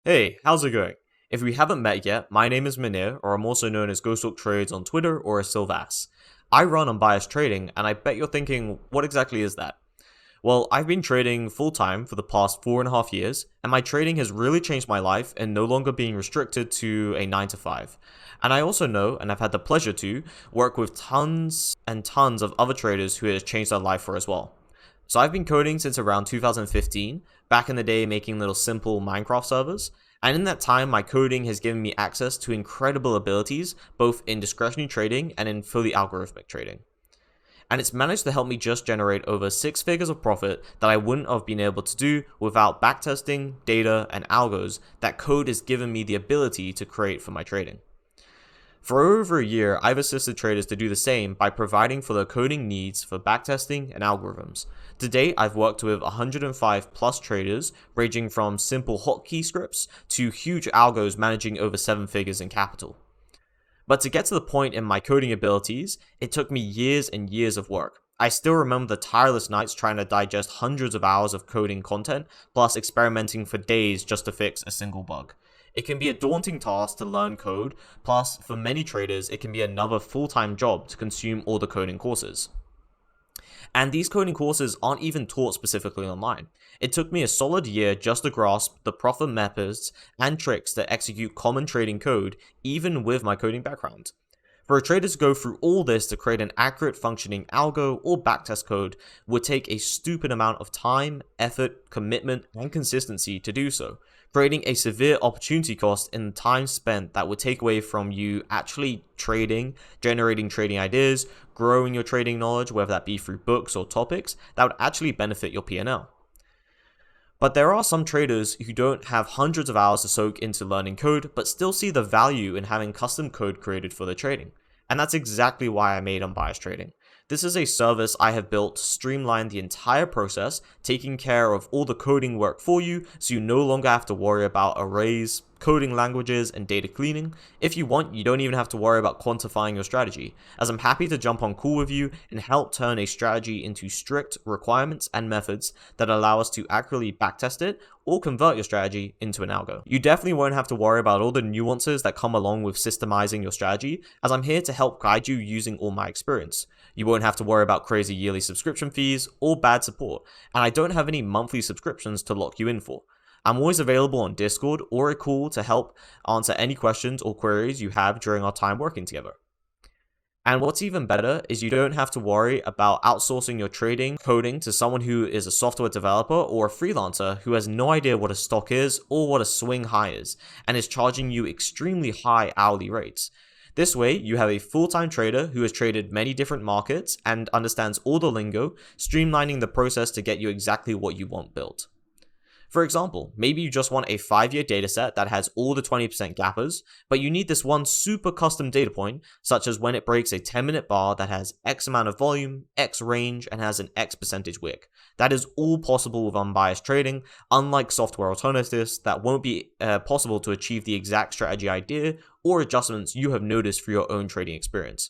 Hey, how's it going? If we haven't met yet, my name is Manir, or I'm also known as Ghosthawk Trades on Twitter or as Sylvass. I run Unbiased Trading, and I bet you're thinking, what exactly is that? Well, I've been trading full time for the past 4.5 years, and my trading has really changed my life and no longer being restricted to a 9 to 5. And I also know, and I've had the pleasure to, work with tons and tons of other traders who it has changed their life for as well. So I've been coding since around 2015, back in the day making little simple Minecraft servers, and in that time my coding has given me access to incredible abilities both in discretionary trading and in fully algorithmic trading. And it's managed to help me just generate over 6 figures of profit that I wouldn't have been able to do without backtesting, data, and algos that code has given me the ability to create for my trading. For over a year, I've assisted traders to do the same by providing for their coding needs for backtesting and algorithms. To date, I've worked with 105 plus traders, ranging from simple hotkey scripts to huge algos managing over 7 figures in capital. But to get to the point in my coding abilities, it took me years and years of work. I still remember the tireless nights trying to digest hundreds of hours of coding content, plus experimenting for days just to fix a single bug. It can be a daunting task to learn code, plus for many traders it can be another full-time job to consume all the coding courses. And these coding courses aren't even taught specifically online. It took me a solid year just to grasp the proper methods and tricks that execute common trading code, even with my coding background. For a trader to go through all this to create an accurate functioning algo or backtest code would take a stupid amount of time, effort, commitment, and consistency to do so, creating a severe opportunity cost in the time spent that would take away from you actually trading, generating trading ideas, growing your trading knowledge, whether that be through books or topics, that would actually benefit your P&L. But there are some traders who don't have hundreds of hours to soak into learning code, but still see the value in having custom code created for their trading. And that's exactly why I made Unbiased Trading. This is a service I have built to streamline the entire process, taking care of all the coding work for you, so you no longer have to worry about arrays, coding languages, and data cleaning. If you want, you don't even have to worry about quantifying your strategy, as I'm happy to jump on call with you and help turn a strategy into strict requirements and methods that allow us to accurately backtest it or convert your strategy into an algo. You definitely won't have to worry about all the nuances that come along with systemizing your strategy, as I'm here to help guide you using all my experience. You won't have to worry about crazy yearly subscription fees or bad support, and I don't have any monthly subscriptions to lock you in for. I'm always available on Discord or a call to help answer any questions or queries you have during our time working together. And what's even better is you don't have to worry about outsourcing your trading coding to someone who is a software developer or a freelancer who has no idea what a stock is or what a swing high is, and is charging you extremely high hourly rates. This way, you have a full-time trader who has traded many different markets and understands all the lingo, streamlining the process to get you exactly what you want built. For example, maybe you just want a 5-year dataset that has all the 20% gappers, but you need this one super custom data point, such as when it breaks a 10-minute bar that has X amount of volume, X range, and has an X percentage wick. That is all possible with unbiased trading, unlike software alternatives that won't be possible to achieve the exact strategy idea or adjustments you have noticed for your own trading experience.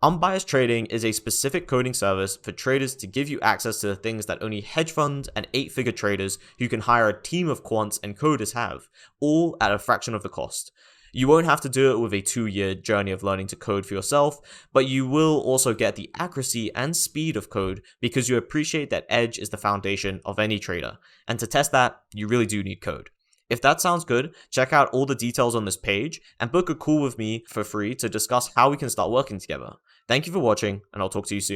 Unbiased Trading is a specific coding service for traders to give you access to the things that only hedge funds and 8-figure traders who can hire a team of quants and coders have, all at a fraction of the cost. You won't have to do it with a 2-year journey of learning to code for yourself, but you will also get the accuracy and speed of code because you appreciate that edge is the foundation of any trader, and to test that, you really do need code. If that sounds good, check out all the details on this page and book a call with me for free to discuss how we can start working together. Thank you for watching, and I'll talk to you soon.